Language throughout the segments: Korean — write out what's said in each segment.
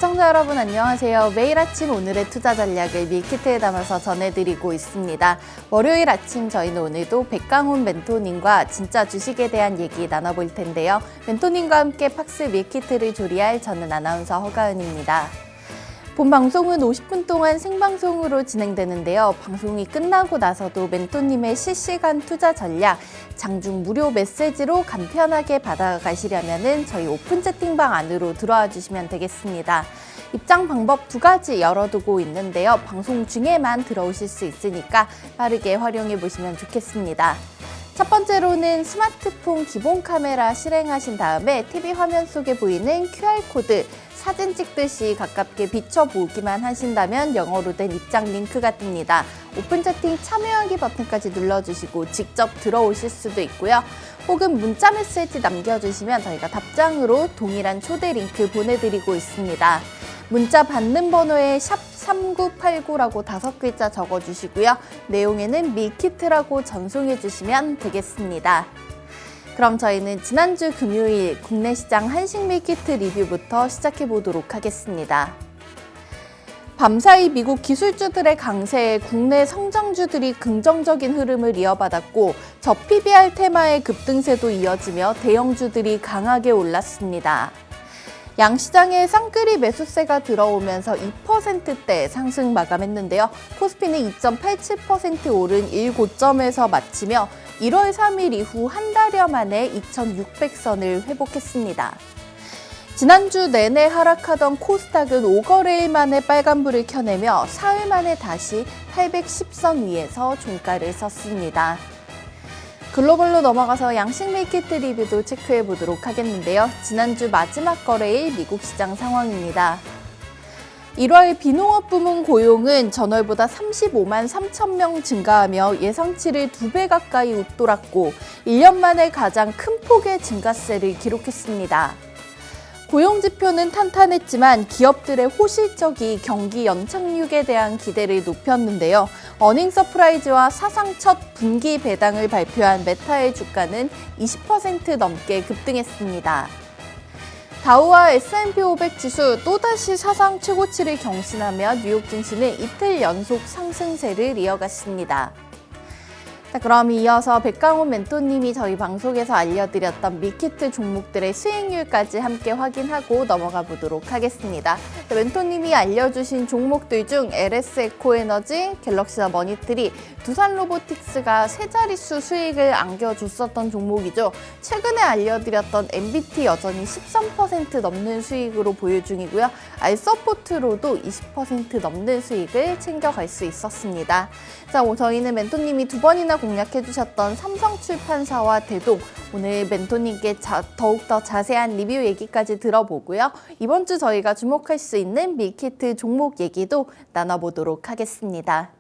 시청자 여러분 안녕하세요. 매일 아침 오늘의 투자 전략을 밀키트에 담아서 전해드리고 있습니다. 월요일 아침 저희는 오늘도 백강훈 멘토님과 진짜 주식에 대한 얘기 나눠볼 텐데요. 멘토님과 함께 팍스 밀키트를 조리할 저는 아나운서 허가은입니다. 본 방송은 50분 동안 생방송으로 진행되는데요. 방송이 끝나고 나서도 멘토님의 실시간 투자 전략, 장중 무료 메시지로 간편하게 받아가시려면 저희 오픈 채팅방 안으로 들어와 주시면 되겠습니다. 입장 방법 2가지 열어두고 있는데요. 방송 중에만 들어오실 수 있으니까 빠르게 활용해 보시면 좋겠습니다. 첫 번째로는 스마트폰 기본 카메라 실행하신 다음에 TV 화면 속에 보이는 QR코드 사진 찍듯이 가깝게 비춰보기만 하신다면 영어로 된 입장 링크가 뜹니다. 오픈 채팅 참여하기 버튼까지 눌러주시고 직접 들어오실 수도 있고요. 혹은 문자 메시지 남겨주시면 저희가 답장으로 동일한 초대 링크 보내드리고 있습니다. 문자 받는 번호에 샵 3989라고 5글자 적어주시고요. 내용에는 밀키트라고 전송해 주시면 되겠습니다. 그럼 저희는 지난주 금요일 국내 시장 한식 밀키트 리뷰부터 시작해 보도록 하겠습니다. 밤사이 미국 기술주들의 강세에 국내 성장주들이 긍정적인 흐름을 이어받았고 저PBR 테마의 급등세도 이어지며 대형주들이 강하게 올랐습니다. 양시장에 쌍끌이 매수세가 들어오면서 2%대 상승 마감했는데요. 코스피는 2.87% 오른 1고점에서 마치며 1월 3일 이후 한 달여 만에 2,600선을 회복했습니다. 지난주 내내 하락하던 코스닥은 5거래일 만에 빨간불을 켜내며 사흘 만에 다시 810선 위에서 종가를 섰습니다. 글로벌로 넘어가서 양식 밀키트 리뷰도 체크해 보도록 하겠는데요. 지난주 마지막 거래일 미국 시장 상황입니다. 1월 비농업 부문 고용은 전월보다 35만 3천 명 증가하며 예상치를 2배 가까이 웃돌았고 1년 만에 가장 큰 폭의 증가세를 기록했습니다. 고용 지표는 탄탄했지만 기업들의 호실적이 경기 연착륙에 대한 기대를 높였는데요. 어닝 서프라이즈와 사상 첫 분기 배당을 발표한 메타의 주가는 20% 넘게 급등했습니다. 다우와 S&P 500 지수 또다시 사상 최고치를 경신하며 뉴욕 증시는 이틀 연속 상승세를 이어갔습니다. 자, 그럼 이어서 백강훈 멘토님이 저희 방송에서 알려드렸던 밀키트 종목들의 수익률까지 함께 확인하고 넘어가 보도록 하겠습니다. 자, 멘토님이 알려주신 종목들 중 LS 에코에너지, 갤럭시와 머니트리, 두산 로보틱스가 세 자릿수 수익을 안겨줬었던 종목이죠. 최근에 알려드렸던 MBT 여전히 13% 넘는 수익으로 보유 중이고요. 알서포트로도 20% 넘는 수익을 챙겨갈 수 있었습니다. 자, 저희는 멘토님이 2번이나 공략해주셨던 삼성출판사와 대동, 오늘 멘토님께 더욱더 자세한 리뷰 얘기까지 들어보고요. 이번 주 저희가 주목할 수 있는 밀키트 종목 얘기도 나눠보도록 하겠습니다.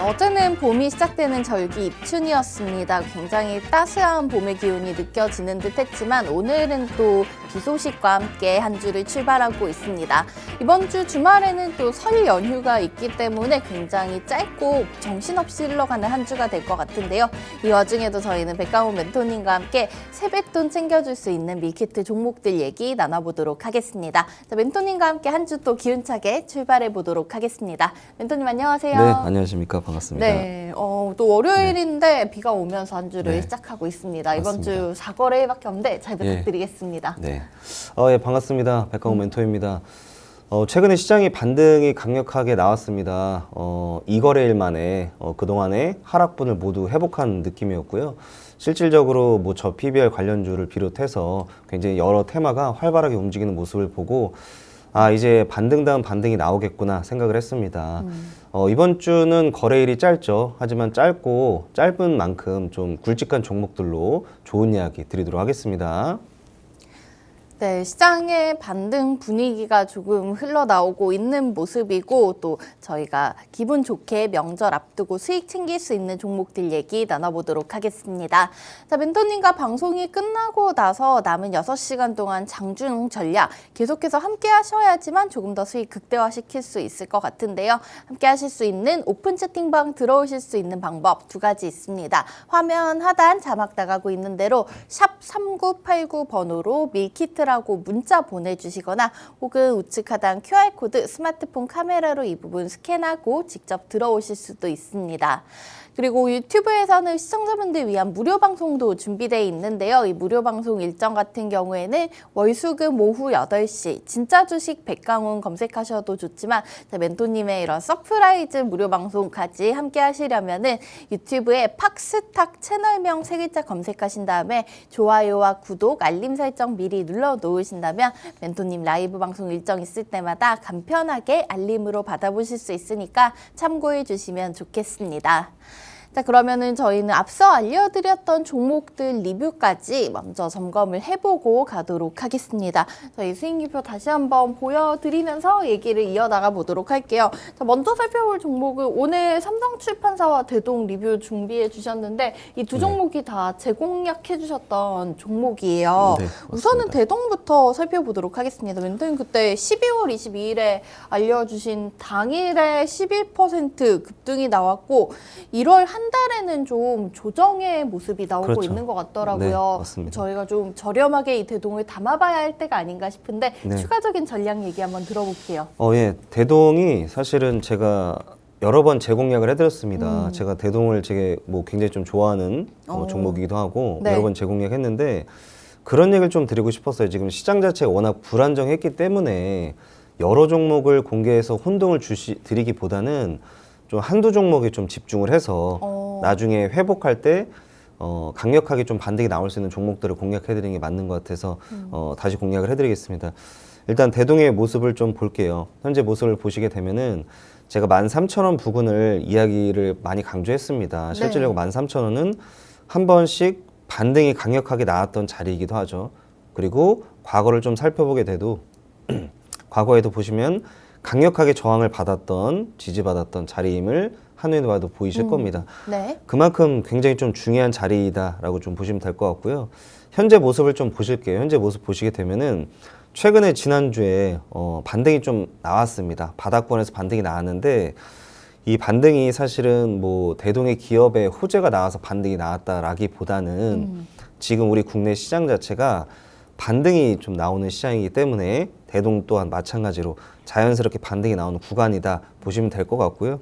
어제는 봄이 시작되는 절기 입춘이었습니다. 굉장히 따스한 봄의 기운이 느껴지는 듯 했지만 오늘은 또 비 소식과 함께 한 주를 출발하고 있습니다. 이번 주 주말에는 또 설 연휴가 있기 때문에 굉장히 짧고 정신없이 흘러가는 한 주가 될 것 같은데요. 이 와중에도 저희는 백강훈 멘토님과 함께 세뱃돈 챙겨줄 수 있는 밀키트 종목들 얘기 나눠보도록 하겠습니다. 자, 멘토님과 함께 한 주 또 기운차게 출발해 보도록 하겠습니다. 멘토님 안녕하세요. 네, 안녕하십니까. 반갑습니다. 네, 또 월요일인데 비가 오면서 한 주를 시작하고 있습니다. 이번 주 4거래일밖에 없는데 잘 부탁드리겠습니다. 네, 예, 반갑습니다. 백강훈 멘토입니다. 최근에 시장이 반등이 강력하게 나왔습니다. 2거래일 만에 그동안의 하락분을 모두 회복한 느낌이었고요. 실질적으로 뭐 저 PBR 관련주를 비롯해서 굉장히 여러 테마가 활발하게 움직이는 모습을 보고 이제 반등 다음 반등이 나오겠구나 생각을 했습니다. 이번 주는 거래일이 짧죠. 하지만 짧은 만큼 좀 굵직한 종목들로 좋은 이야기 드리도록 하겠습니다. 네, 시장의 반등 분위기가 조금 흘러나오고 있는 모습이고 또 저희가 기분 좋게 명절 앞두고 수익 챙길 수 있는 종목들 얘기 나눠보도록 하겠습니다. 자, 멘토님과 방송이 끝나고 나서 남은 6시간 동안 장중 전략 계속해서 함께 하셔야지만 조금 더 수익 극대화시킬 수 있을 것 같은데요. 함께 하실 수 있는 오픈 채팅방 들어오실 수 있는 방법 2가지 있습니다. 화면 하단 자막 나가고 있는 대로 샵 3989번호로 밀키트 라고 문자 보내주시거나 혹은 우측 하단 QR코드 스마트폰 카메라로 이 부분 스캔하고 직접 들어오실 수도 있습니다. 그리고 유튜브에서는 시청자분들 위한 무료 방송도 준비되어 있는데요. 이 무료 방송 일정 같은 경우에는 월수금 오후 8시 진짜 주식 백강훈 검색하셔도 좋지만 멘토님의 이런 서프라이즈 무료 방송까지 함께 하시려면은 유튜브에 팍스탁 채널명 3글자 검색하신 다음에 좋아요와 구독, 알림 설정 미리 눌러 놓으신다면 멘토님 라이브 방송 일정 있을 때마다 간편하게 알림으로 받아보실 수 있으니까 참고해 주시면 좋겠습니다. 자, 그러면은 저희는 앞서 알려드렸던 종목들 리뷰까지 먼저 점검을 해보고 가도록 하겠습니다. 저희 수익리뷰 다시 한번 보여드리면서 얘기를 이어나가 보도록 할게요. 자, 먼저 살펴볼 종목은 오늘 삼성출판사와 대동 리뷰 준비해 주셨는데 이 두 종목이 다 재공략해 주셨던 종목이에요. 네, 우선은 대동부터 살펴보도록 하겠습니다. 멘토님 그때 12월 22일에 알려주신 당일에 11% 급등이 나왔고 1월 한 달에는 좀 조정의 모습이 나오고 그렇죠. 있는 것 같더라고요. 네, 맞습니다. 저희가 좀 저렴하게 이 대동을 담아봐야 할 때가 아닌가 싶은데 네. 추가적인 전략 얘기 한번 들어볼게요. 예, 대동이 사실은 제가 여러 번 재공략을 해드렸습니다. 제가 대동을 뭐 굉장히 좀 좋아하는 종목이기도 하고 네. 여러 번 재공략했는데 그런 얘기를 좀 드리고 싶었어요. 지금 시장 자체가 워낙 불안정했기 때문에 여러 종목을 공개해서 혼동을 드리기보다는 좀 한두 종목에 좀 집중을 해서 나중에 회복할 때 강력하게 좀 반등이 나올 수 있는 종목들을 공략해드리는 게 맞는 것 같아서 다시 공략을 해드리겠습니다. 일단 대동의 모습을 좀 볼게요. 현재 모습을 보시게 되면은 제가 13,000원 부근을 이야기를 많이 강조했습니다. 실질적으로 13,000원은 한 번씩 반등이 강력하게 나왔던 자리이기도 하죠. 그리고 과거를 좀 살펴보게 돼도 과거에도 보시면 강력하게 저항을 받았던, 지지받았던 자리임을 한눈에 봐도 보이실 겁니다. 네. 그만큼 굉장히 좀 중요한 자리다라고 좀 보시면 될 것 같고요. 현재 모습을 좀 보실게요. 현재 모습 보시게 되면은 최근에 지난주에 반등이 좀 나왔습니다. 바닥권에서 반등이 나왔는데 이 반등이 사실은 뭐 대동의 기업의 호재가 나와서 반등이 나왔다라기보다는 지금 우리 국내 시장 자체가 반등이 좀 나오는 시장이기 때문에 대동 또한 마찬가지로 자연스럽게 반등이 나오는 구간이다 보시면 될 것 같고요.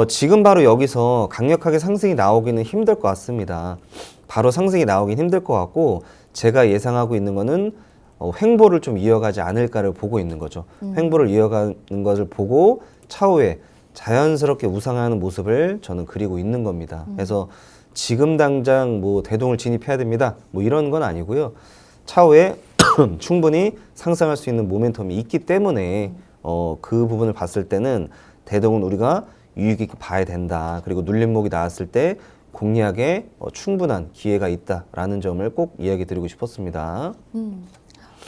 지금 바로 여기서 강력하게 상승이 나오기는 힘들 것 같습니다. 바로 상승이 나오긴 힘들 것 같고 제가 예상하고 있는 거는 횡보를 좀 이어가지 않을까를 보고 있는 거죠. 횡보를 이어가는 것을 보고 차후에 자연스럽게 우상하는 모습을 저는 그리고 있는 겁니다. 그래서 지금 당장 뭐 대동을 진입해야 됩니다. 뭐 이런 건 아니고요. 차후에 충분히 상승할 수 있는 모멘텀이 있기 때문에 그 부분을 봤을 때는 대동은 우리가 유익 있게 봐야 된다. 그리고 눌림목이 나왔을 때 공략에 충분한 기회가 있다라는 점을 꼭 이야기 드리고 싶었습니다.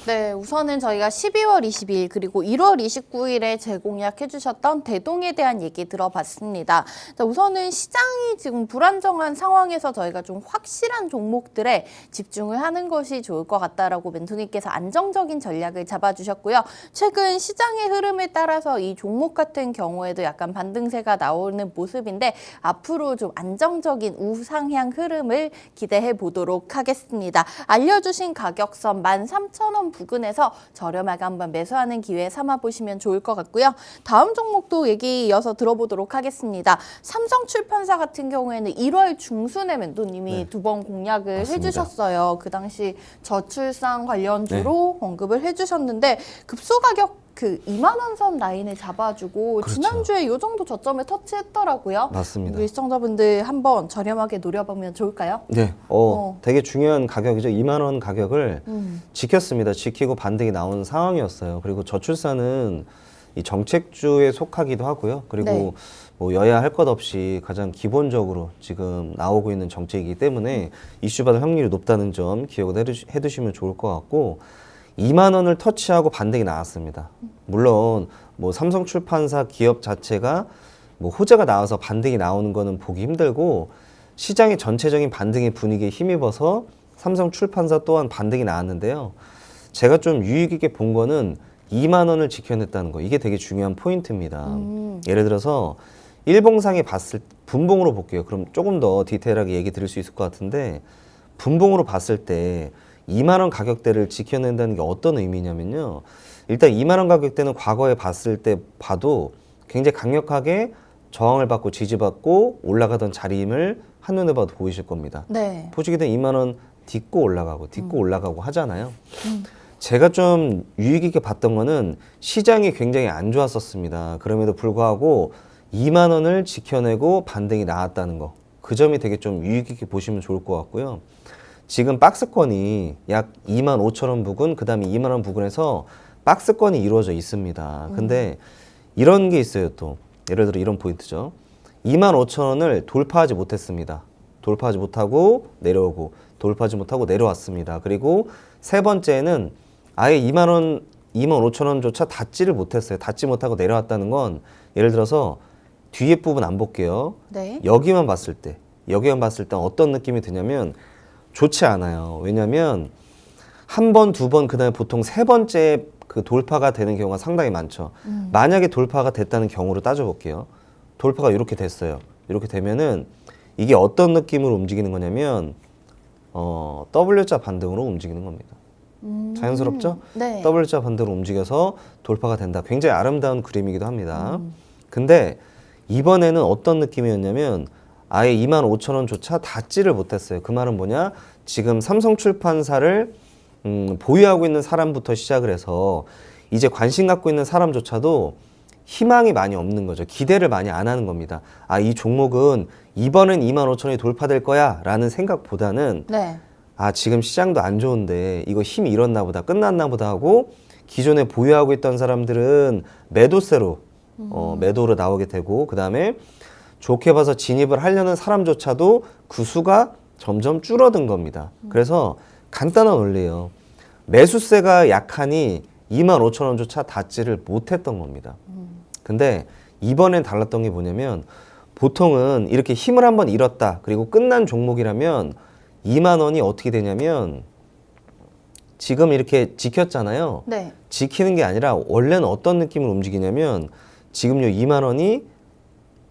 네, 우선은 저희가 12월 22일 그리고 1월 29일에 재공약해 주셨던 대동에 대한 얘기 들어봤습니다. 자, 우선은 시장이 지금 불안정한 상황에서 저희가 좀 확실한 종목들에 집중을 하는 것이 좋을 것 같다라고 멘토님께서 안정적인 전략을 잡아주셨고요. 최근 시장의 흐름에 따라서 이 종목 같은 경우에도 약간 반등세가 나오는 모습인데 앞으로 좀 안정적인 우상향 흐름을 기대해 보도록 하겠습니다. 알려주신 가격선 13,000원 부근에서 저렴하게 한번 매수하는 기회 삼아 보시면 좋을 것 같고요. 다음 종목도 얘기 이어서 들어보도록 하겠습니다. 삼성출판사 같은 경우에는 1월 중순에 멘토님이 네. 두 번 공략을 맞습니다. 해주셨어요. 그 당시 저출산 관련주로 언급을 해주셨는데 급소 가격 그 2만 원 선 라인을 잡아주고 그렇죠. 지난주에 이 정도 저점을 터치했더라고요. 맞습니다. 우리 시청자분들 한번 저렴하게 노려보면 좋을까요? 네, 되게 중요한 가격이죠. 2만 원 가격을 지켰습니다. 지키고 반등이 나온 상황이었어요. 그리고 저출산은 이 정책주에 속하기도 하고요. 그리고 네. 뭐 여야 할 것 없이 가장 기본적으로 지금 나오고 있는 정책이기 때문에 이슈받을 확률이 높다는 점 기억을 해두시면 좋을 것 같고 2만 원을 터치하고 반등이 나왔습니다. 물론 뭐 삼성출판사 기업 자체가 뭐 호재가 나와서 반등이 나오는 거는 보기 힘들고 시장의 전체적인 반등의 분위기에 힘입어서 삼성출판사 또한 반등이 나왔는데요. 제가 좀 유익 있게 본 거는 2만 원을 지켜냈다는 거. 이게 되게 중요한 포인트입니다. 예를 들어서 일봉상에 봤을 분봉으로 볼게요. 그럼 조금 더 디테일하게 얘기 드릴 수 있을 것 같은데 분봉으로 봤을 때 2만 원 가격대를 지켜낸다는 게 어떤 의미냐면요. 일단 2만 원 가격대는 과거에 봤을 때 봐도 굉장히 강력하게 저항을 받고 지지받고 올라가던 자리임을 한눈에 봐도 보이실 겁니다. 네. 보시게 되면 2만 원 딛고 올라가고 하잖아요. 제가 좀 유익 있게 봤던 거는 시장이 굉장히 안 좋았었습니다. 그럼에도 불구하고 2만 원을 지켜내고 반등이 나왔다는 거. 그 점이 되게 좀 유익 있게 보시면 좋을 것 같고요. 지금 박스권이 약 2만 5천 원 부근, 그 다음에 2만 원 부근에서 박스권이 이루어져 있습니다. 근데 이런 게 있어요 또. 예를 들어 이런 포인트죠. 2만 5천 원을 돌파하지 못했습니다. 돌파하지 못하고 내려오고 돌파하지 못하고 내려왔습니다. 그리고 세 번째는 아예 2만 원, 2만 5천 원조차 닿지를 못했어요. 닿지 못하고 내려왔다는 건 예를 들어서 뒤에 부분 안 볼게요. 네. 여기만 봤을 때 어떤 느낌이 드냐면 좋지 않아요. 왜냐면 한 번, 두 번, 그 다음에 보통 세 번째 그 돌파가 되는 경우가 상당히 많죠. 만약에 돌파가 됐다는 경우로 따져볼게요. 돌파가 이렇게 됐어요. 이렇게 되면은 이게 어떤 느낌으로 움직이는 거냐면 W자 반등으로 움직이는 겁니다. 자연스럽죠? 네. W자 반대로 움직여서 돌파가 된다. 굉장히 아름다운 그림이기도 합니다. 근데 이번에는 어떤 느낌이었냐면 아예 2만 5천 원조차 닿지를 못했어요. 그 말은 뭐냐? 지금 삼성출판사를 보유하고 있는 사람부터 시작을 해서 이제 관심 갖고 있는 사람조차도 희망이 많이 없는 거죠. 기대를 많이 안 하는 겁니다. 아, 이 종목은 이번엔 2만 5천 원이 돌파될 거야 라는 생각보다는 네. 아, 지금 시장도 안 좋은데 이거 힘이 잃었나 보다, 끝났나 보다 하고 기존에 보유하고 있던 사람들은 매도세로 매도로 나오게 되고 그 다음에 좋게 봐서 진입을 하려는 사람조차도 그 수가 점점 줄어든 겁니다. 그래서 간단한 원리예요. 매수세가 약하니 2만 5천 원조차 닿지를 못했던 겁니다. 근데 이번엔 달랐던 게 뭐냐면 보통은 이렇게 힘을 한번 잃었다 그리고 끝난 종목이라면 2만 원이 어떻게 되냐면 지금 이렇게 지켰잖아요. 네. 지키는 게 아니라 원래는 어떤 느낌으로 움직이냐면 지금요 2만 원이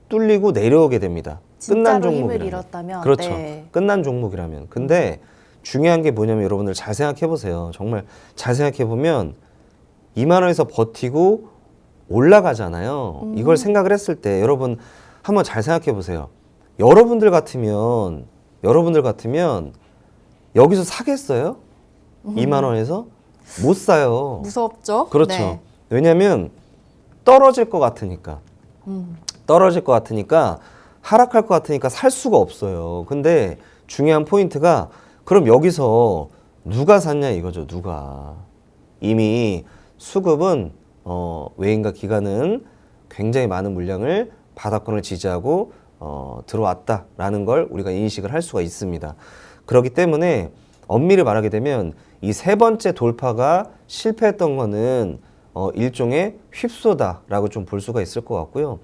뚫리고 내려오게 됩니다. 끝난 진짜로 힘을 종목이라면. 잃었다면. 그렇죠. 네. 끝난 종목이라면. 근데 중요한 게 뭐냐면 여러분들 잘 생각해 보세요. 정말 잘 생각해 보면 2만 원에서 버티고 올라가잖아요. 이걸 생각을 했을 때 여러분 한번 잘 생각해 보세요. 여러분들 같으면 여기서 사겠어요? 2만 원에서? 못 사요. 무섭죠? 그렇죠. 네. 왜냐하면 떨어질 것 같으니까. 떨어질 것 같으니까 하락할 것 같으니까 살 수가 없어요. 근데 중요한 포인트가 그럼 여기서 누가 샀냐 이거죠. 누가. 이미 수급은 외인과 기관은 굉장히 많은 물량을 바닥권을 지지하고 들어왔다라는 걸 우리가 인식을 할 수가 있습니다. 그렇기 때문에 엄밀히 말하게 되면 이 세 번째 돌파가 실패했던 거는 일종의 휩소다라고 좀 볼 수가 있을 것 같고요.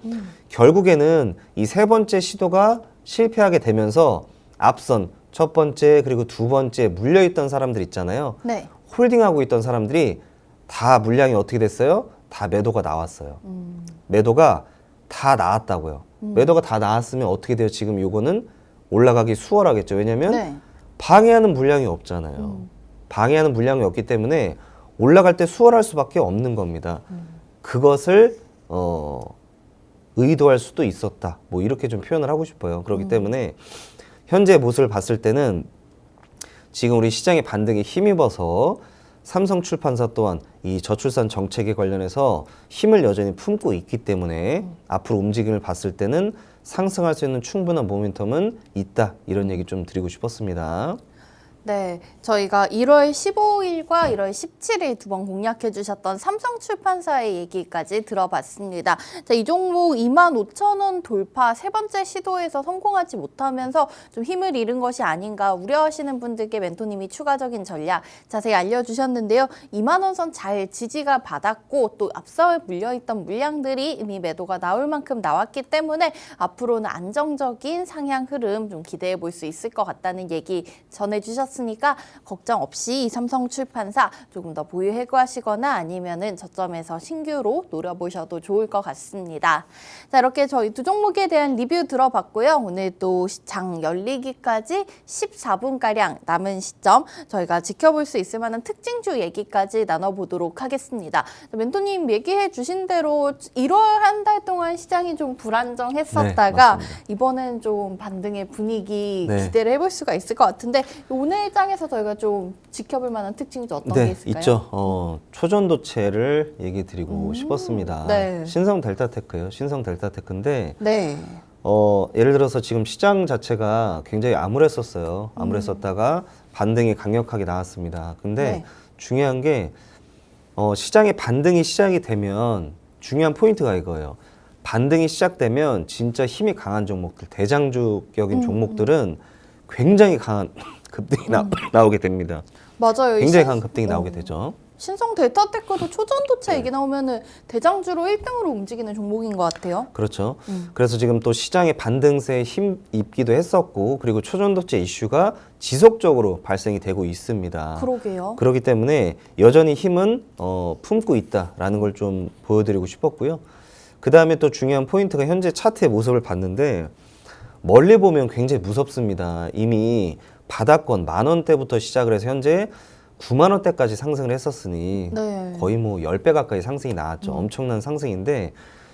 결국에는 이 세 번째 시도가 실패하게 되면서 앞선 첫 번째 그리고 두 번째 물려있던 사람들 있잖아요. 네. 홀딩하고 있던 사람들이 다 물량이 어떻게 됐어요? 다 매도가 나왔어요. 매도가 다 나왔다고요. 매도가 다 나왔으면 어떻게 돼요? 지금 요거는 올라가기 수월하겠죠. 왜냐면 네. 방해하는 물량이 없잖아요. 방해하는 물량이 없기 때문에 올라갈 때 수월할 수밖에 없는 겁니다. 그것을 의도할 수도 있었다. 뭐 이렇게 좀 표현을 하고 싶어요. 그렇기 때문에 현재 모습을 봤을 때는 지금 우리 시장의 반등에 힘입어서 삼성출판사 또한 이 저출산 정책에 관련해서 힘을 여전히 품고 있기 때문에 앞으로 움직임을 봤을 때는 상승할 수 있는 충분한 모멘텀은 있다. 이런 얘기 좀 드리고 싶었습니다. 네, 저희가 1월 15일과 1월 17일 두 번 공략해 주셨던 삼성출판사의 얘기까지 들어봤습니다. 자, 이 종목 25,000원 돌파 세 번째 시도에서 성공하지 못하면서 좀 힘을 잃은 것이 아닌가 우려하시는 분들께 멘토님이 추가적인 전략 자세히 알려주셨는데요. 2만 원 선 잘 지지가 받았고 또 앞서 물려있던 물량들이 이미 매도가 나올 만큼 나왔기 때문에 앞으로는 안정적인 상향 흐름 좀 기대해 볼 수 있을 것 같다는 얘기 전해주셨습니다. 으니까 걱정 없이 삼성출판사 조금 더 보유 해고하시거나 아니면은 저점에서 신규로 노려보셔도 좋을 것 같습니다. 자, 이렇게 저희 두 종목에 대한 리뷰 들어봤고요. 오늘 또 장 열리기까지 14분가량 남은 시점 저희가 지켜볼 수 있을 만한 특징주 얘기까지 나눠보도록 하겠습니다. 멘토님 얘기해 주신 대로 1월 한 달 동안 시장이 좀 불안정했었다가 네, 이번엔 좀 반등의 분위기 네. 기대를 해볼 수가 있을 것 같은데 오늘 장에서 저희가 좀 지켜볼 만한 특징이 어떤 게 있을까요? 있죠. 초전도체를 얘기 드리고 싶었습니다. 네. 신성 델타테크예요. 신성 델타테크인데 네. 예를 들어서 지금 시장 자체가 굉장히 암울했었어요. 암울했었다가 반등이 강력하게 나왔습니다. 근데 네. 중요한 게 시장의 반등이 시작이 되면 중요한 포인트가 이거예요. 반등이 시작되면 진짜 힘이 강한 종목들, 대장주격인 종목들은 굉장히 강한 급등이 나오게 됩니다. 맞아요. 굉장히 강한 급등이 나오게 되죠. 신성 델타테크도 초전도체 얘기 나오면은 대장주로 1등으로 움직이는 종목인 것 같아요. 그렇죠. 그래서 지금 또 시장의 반등세에 힘 입기도 했었고 그리고 초전도체 이슈가 지속적으로 발생이 되고 있습니다. 그러게요. 그렇기 때문에 여전히 힘은 품고 있다라는 걸 좀 보여드리고 싶었고요. 그 다음에 또 중요한 포인트가 현재 차트의 모습을 봤는데 멀리 보면 굉장히 무섭습니다. 이미 바닥권 10,000원대부터 시작을 해서 현재 90,000원대까지 상승을 했었으니 네. 거의 뭐 10배 가까이 상승이 나왔죠. 엄청난 상승인데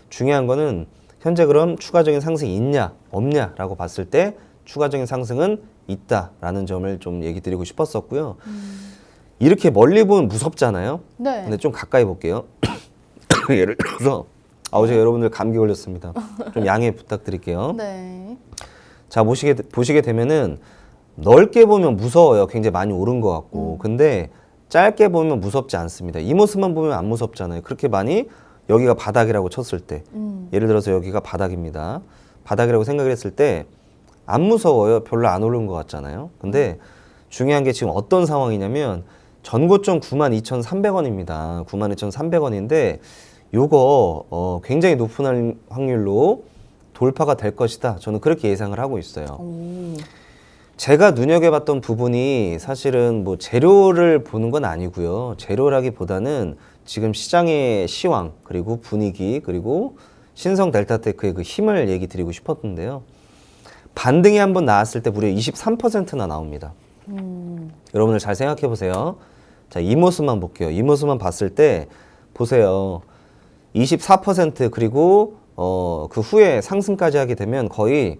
중요한 거는 현재 그럼 추가적인 상승이 있냐 없냐라고 봤을 때 추가적인 상승은 있다라는 점을 좀 얘기 드리고 싶었었고요. 이렇게 멀리 보면 무섭잖아요. 네. 근데 좀 가까이 볼게요. 예를 들어서 어제 여러분들 감기 걸렸습니다. 좀 양해 부탁드릴게요. 네. 자, 보시게 되면은 넓게 보면 무서워요. 굉장히 많이 오른 것 같고. 근데 짧게 보면 무섭지 않습니다. 이 모습만 보면 안 무섭잖아요. 그렇게 많이 여기가 바닥이라고 쳤을 때. 예를 들어서 여기가 바닥입니다. 바닥이라고 생각을 했을 때 안 무서워요. 별로 안 오른 것 같잖아요. 근데 중요한 게 지금 어떤 상황이냐면 전고점 92,300원입니다. 92,300원인데 요거 굉장히 높은 확률로 돌파가 될 것이다. 저는 그렇게 예상을 하고 있어요. 오. 제가 눈여겨봤던 부분이 사실은 뭐 재료를 보는 건 아니고요. 재료라기보다는 지금 시장의 시황 그리고 분위기 그리고 신성 델타테크의 그 힘을 얘기 드리고 싶었는데요. 반등이 한번 나왔을 때 무려 23%나 나옵니다. 여러분들 잘 생각해 보세요. 자, 이 모습만 볼게요. 이 모습만 봤을 때 보세요. 24% 그리고 그 후에 상승까지 하게 되면 거의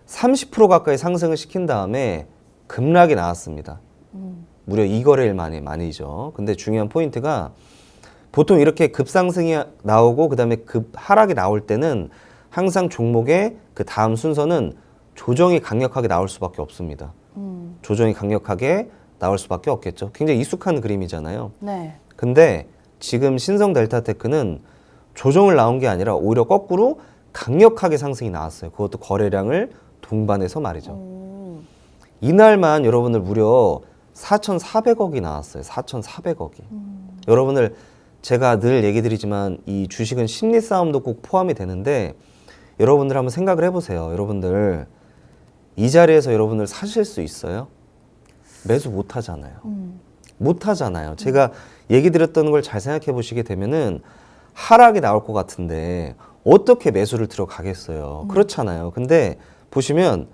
30% 가까이 상승을 시킨 다음에 급락이 나왔습니다. 무려 2거래일 만에 많이죠. 근데 중요한 포인트가 보통 이렇게 급상승이 나오고 그다음에 급하락이 나올 때는 항상 종목의 그 다음 순서는 조정이 강력하게 나올 수밖에 없습니다. 조정이 강력하게 나올 수밖에 없겠죠. 굉장히 익숙한 그림이잖아요. 네. 근데 지금 신성 델타테크는 조정을 나온 게 아니라 오히려 거꾸로 강력하게 상승이 나왔어요. 그것도 거래량을 동반해서 말이죠. 이날만 여러분들 무려 4,400억이 나왔어요. 4,400억이. 여러분들 제가 늘 얘기 드리지만 이 주식은 심리 싸움도 꼭 포함이 되는데 여러분들 한번 생각을 해보세요. 여러분들 이 자리에서 여러분들 사실 수 있어요? 매수 못 하잖아요. 못 하잖아요. 제가 얘기 드렸던 걸 잘 생각해 보시게 되면은 하락이 나올 것 같은데 어떻게 매수를 들어가겠어요? 그렇잖아요. 근데 보시면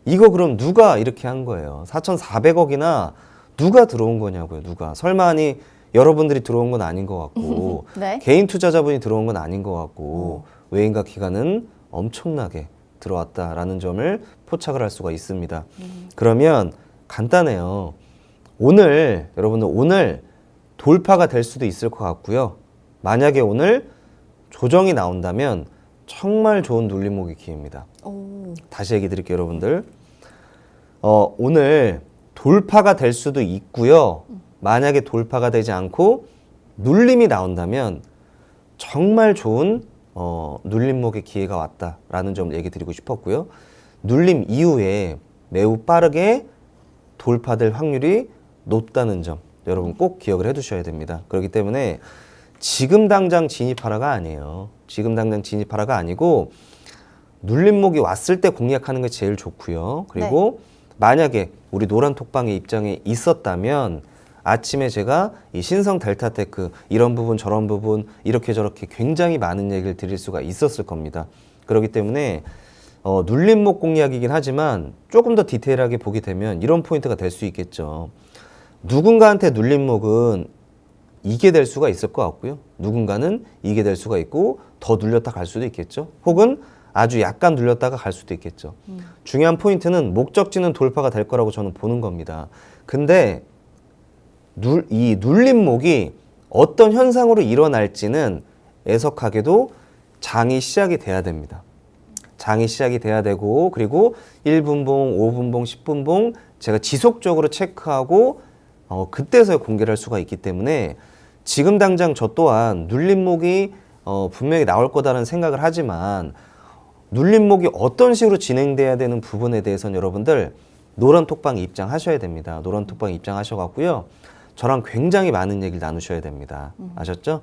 이거 그럼 누가 이렇게 한 거예요? 4,400억이나 누가 들어온 거냐고요, 누가. 설마 아니 여러분들이 들어온 건 아닌 것 같고 네. 개인 투자자분이 들어온 건 아닌 것 같고 외인과 기관은 엄청나게 들어왔다라는 점을 포착을 할 수가 있습니다. 그러면 간단해요. 오늘 여러분들 오늘 돌파가 될 수도 있을 것 같고요. 만약에 오늘 조정이 나온다면 정말 좋은 눌림목의 기회입니다. 오. 다시 얘기 드릴게요, 여러분들. 오늘 돌파가 될 수도 있고요. 만약에 돌파가 되지 않고 눌림이 나온다면 정말 좋은 눌림목의 기회가 왔다라는 점을 얘기 드리고 싶었고요. 눌림 이후에 매우 빠르게 돌파될 확률이 높다는 점 여러분 꼭 기억을 해두셔야 됩니다. 그렇기 때문에 지금 당장 진입하라가 아니에요. 지금 당장 진입하라가 아니고 눌림목이 왔을 때 공략하는 게 제일 좋고요. 그리고 만약에 우리 노란 톡방의 입장에 있었다면 아침에 제가 이 신성 델타테크 이런 부분 저런 부분 이렇게 저렇게 굉장히 많은 얘기를 드릴 수가 있었을 겁니다. 그렇기 때문에 눌림목 공략이긴 하지만 조금 더 디테일하게 보게 되면 이런 포인트가 될 수 있겠죠. 누군가한테 눌림목은 이게 될 수가 있을 것 같고요. 누군가는 이게 될 수가 있고 더 눌렸다 갈 수도 있겠죠. 혹은 아주 약간 눌렸다가 갈 수도 있겠죠. 중요한 포인트는 목적지는 돌파가 될 거라고 저는 보는 겁니다. 근데 이 눌림목이 어떤 현상으로 일어날지는 애석하게도 장이 시작이 돼야 됩니다. 장이 시작이 돼야 되고 그리고 1분봉, 5분봉, 10분봉 제가 지속적으로 체크하고 그때서야 공개를 할 수가 있기 때문에 지금 당장 저 또한 눌림목이 분명히 나올 거다라는 생각을 하지만 눌림목이 어떤 식으로 진행돼야 되는 부분에 대해서는 여러분들 노란 톡방에 입장하셔야 됩니다. 노란 톡방에 입장하셔갖고요. 저랑 굉장히 많은 얘기를 나누셔야 됩니다. 아셨죠?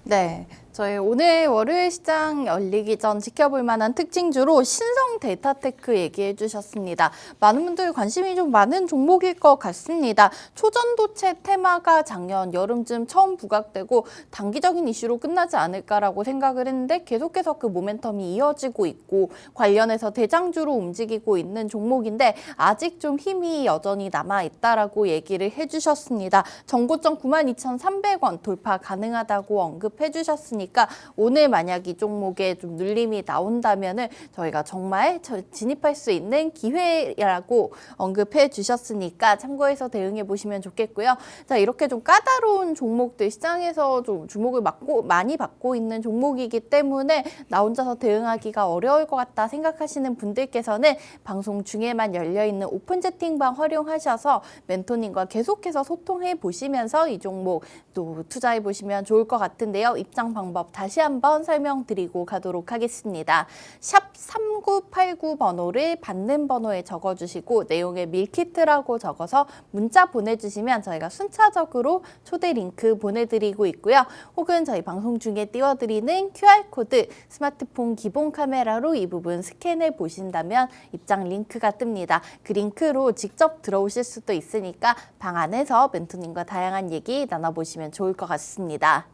네. 저희 오늘 월요일 시장 열리기 전 지켜볼 만한 특징주로 신성 델타테크 얘기해 주셨습니다. 많은 분들 관심이 좀 많은 종목일 것 같습니다. 초전도체 테마가 작년 여름쯤 처음 부각되고 단기적인 이슈로 끝나지 않을까라고 생각을 했는데 계속해서 그 모멘텀이 이어지고 있고 관련해서 대장주로 움직이고 있는 종목인데 아직 좀 힘이 여전히 남아있다라고 얘기를 해주셨습니다. 정고점 92,300원 돌파 가능하다고 언급해 주셨으니까 오늘 만약 이 종목에 좀 눌림이 나온다면은 저희가 정말 진입할 수 있는 기회라고 언급해 주셨으니까 참고해서 대응해 보시면 좋겠고요. 자, 이렇게 좀 까다로운 종목들 시장에서 좀 주목을 많이 받고 있는 종목이기 때문에 나 혼자서 대응하기가 어려울 것 같다 생각하시는 분들께서는 방송 중에만 열려 있는 오픈 채팅방 활용하셔서 멘토님과 계속해서 소통해 보시면서 이 종목 또 투자해 보시면 좋을 것 같은데요. 입장 방법 다시 한번 설명드리고 가도록 하겠습니다. 샵 3989 번호를 받는 번호에 적어주시고 내용에 밀키트라고 적어서 문자 보내주시면 저희가 순차적으로 초대 링크 보내드리고 있고요. 혹은 저희 방송 중에 띄워드리는 QR코드 스마트폰 기본 카메라로 이 부분 스캔해 보신다면 입장 링크가 뜹니다. 그 링크로 직접 들어오실 수도 있으니까 방 안에서 멘토님과 다양한 얘기 나눠보시면 좋을 것 같습니다.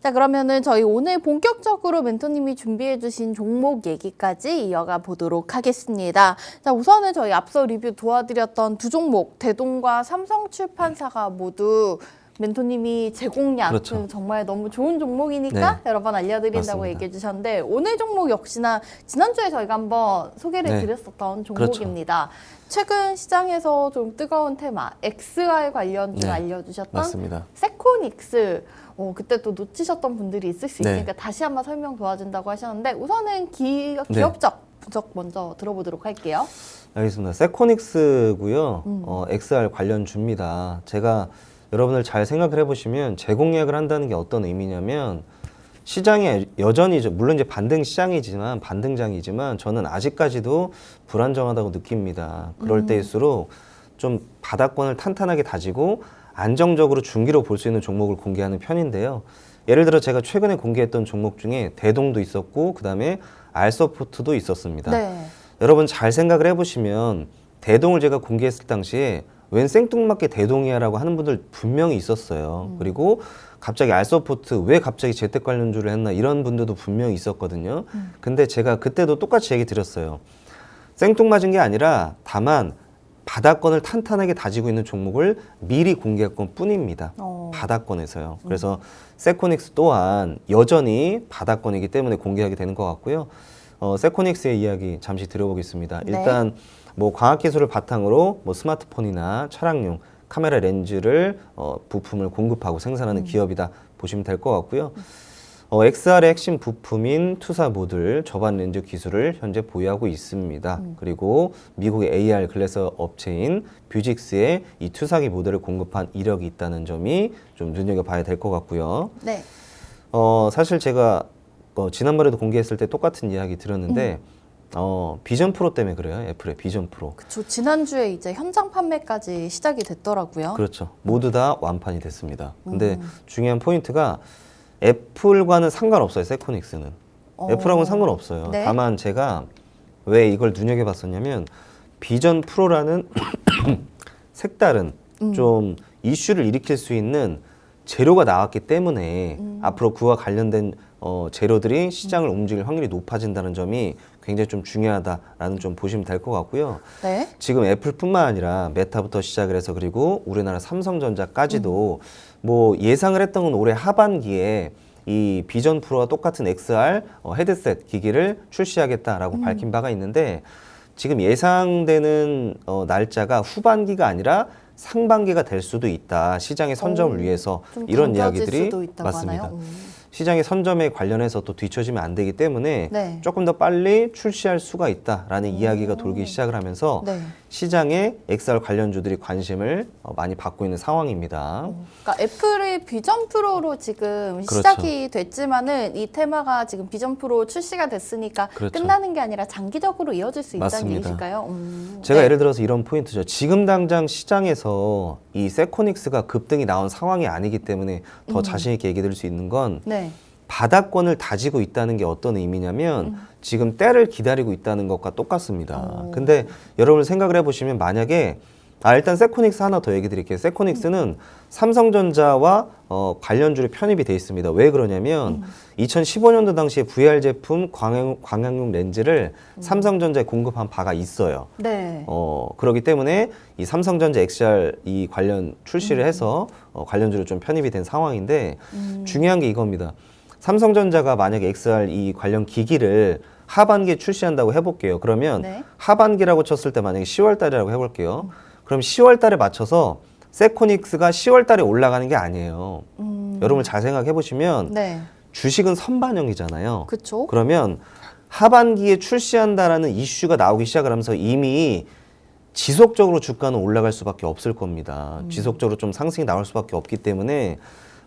자, 그러면은 저희 오늘 본격적으로 멘토님이 준비해 주신 종목 얘기까지 이어가 보도록 하겠습니다. 자, 우선은 저희 앞서 리뷰 도와드렸던 두 종목, 대동과 삼성출판사가 모두 멘토님이 제공량 그렇죠. 정말 너무 좋은 종목이니까 여러 번 알려드린다고 맞습니다. 얘기해 주셨는데 오늘 종목 역시나 지난주에 저희가 한번 소개를 드렸었던 종목입니다. 최근 시장에서 좀 뜨거운 테마 XR 관련주 알려주셨던 맞습니다. 세코닉스 그때 또 놓치셨던 분들이 있을 수 있으니까 다시 한번 설명 도와준다고 하셨는데 우선은 기업적 분석 먼저 들어보도록 할게요. 알겠습니다. 세코닉스고요. XR 관련주입니다. 제가 여러분들 잘 생각을 해보시면 재공략을 한다는 게 어떤 의미냐면 시장에 여전히 물론 이제 반등장이지만 저는 아직까지도 불안정하다고 느낍니다. 그럴 때일수록 좀 바닥권을 탄탄하게 다지고 안정적으로 중기로 볼 수 있는 종목을 공개하는 편인데요. 예를 들어 제가 최근에 공개했던 종목 중에 대동도 있었고 그다음에 알서포트도 있었습니다. 네. 여러분 잘 생각을 해보시면 대동을 제가 공개했을 당시에 웬 생뚱맞게 대동이야라고 하는 분들 분명히 있었어요. 그리고 갑자기 알서포트 왜 갑자기 재택 관련주를 했나 이런 분들도 분명히 있었거든요. 근데 제가 그때도 똑같이 얘기 드렸어요. 생뚱맞은 게 아니라 다만 바닥권을 탄탄하게 다지고 있는 종목을 미리 공개했건 뿐입니다. 바닥권에서요. 그래서 세코닉스 또한 여전히 바닥권이기 때문에 공개하게 되는 것 같고요. 세코닉스의 이야기 잠시 드려보겠습니다. 네. 일단 뭐 과학기술을 바탕으로 뭐 스마트폰이나 차량용 카메라 렌즈를 부품을 공급하고 생산하는 기업이다 보시면 될 것 같고요. XR의 핵심 부품인 투사 모듈 저반 렌즈 기술을 현재 보유하고 있습니다. 그리고 미국의 AR 글래스 업체인 뷰직스에 이 투사기 모듈을 공급한 이력이 있다는 점이 좀 눈여겨봐야 될 것 같고요. 네. 사실 제가 지난번에도 공개했을 때 똑같은 이야기 드렸는데 비전 프로 때문에 그래요. 애플의 비전 프로. 그쵸. 지난주에 이제 현장 판매까지 시작이 됐더라고요. 그렇죠. 모두 다 완판이 됐습니다. 근데 중요한 포인트가 애플과는 상관없어요. 세코닉스는. 애플하고는 상관없어요. 네. 다만 제가 왜 이걸 눈여겨봤었냐면 비전 프로라는 색다른 좀 이슈를 일으킬 수 있는 재료가 나왔기 때문에 앞으로 그와 관련된 재료들이 시장을 움직일 확률이 높아진다는 점이 굉장히 좀 중요하다라는 좀 보시면 될 것 같고요. 네. 지금 애플뿐만 아니라 메타부터 시작을 해서 그리고 우리나라 삼성전자까지도 뭐 예상을 했던 건 올해 하반기에 이 비전 프로와 똑같은 XR 헤드셋 기기를 출시하겠다라고 밝힌 바가 있는데 지금 예상되는 날짜가 후반기가 아니라 상반기가 될 수도 있다. 시장의 선점을 위해서 좀 이런 당겨질 이야기들이 수도 있다고 맞습니다. 하나요? 시장의 선점에 관련해서 또 뒤처지면 안 되기 때문에 네. 조금 더 빨리 출시할 수가 있다라는 이야기가 돌기 시작을 하면서 네. 시장에 XR 관련주들이 관심을 많이 받고 있는 상황입니다. 그러니까 애플의 비전 프로로 지금 그렇죠. 시작이 됐지만은 이 테마가 지금 비전 프로 출시가 됐으니까 그렇죠. 끝나는 게 아니라 장기적으로 이어질 수 있다는 맞습니다. 얘기실까요? 제가 네. 예를 들어서 이런 포인트죠. 지금 당장 시장에서 이 세코닉스가 급등이 나온 상황이 아니기 때문에 더 자신 있게 얘기 드릴 수 있는 건 네. 바닥권을 다지고 있다는 게 어떤 의미냐면 지금 때를 기다리고 있다는 것과 똑같습니다. 근데 여러분 생각을 해보시면 만약에 일단 세코닉스 하나 더 얘기 드릴게요. 세코닉스는 삼성전자와 관련주로 편입이 돼 있습니다. 왜 그러냐면 2015년도 당시에 VR 제품 광학용 렌즈를 삼성전자에 공급한 바가 있어요. 네. 그렇기 때문에 이 삼성전자 XR 이 관련 출시를 해서 관련주로 좀 편입이 된 상황인데 중요한 게 이겁니다. 삼성전자가 만약에 XR 이 관련 기기를 하반기에 출시한다고 해볼게요. 그러면 네. 하반기라고 쳤을 때 만약에 10월 달이라고 해볼게요. 그럼 10월 달에 맞춰서 세코닉스가 10월 달에 올라가는 게 아니에요. 여러분 잘 생각해 보시면 네. 주식은 선반영이잖아요. 그쵸. 그러면 하반기에 출시한다라는 이슈가 나오기 시작을 하면서 이미 지속적으로 주가는 올라갈 수밖에 없을 겁니다. 지속적으로 좀 상승이 나올 수밖에 없기 때문에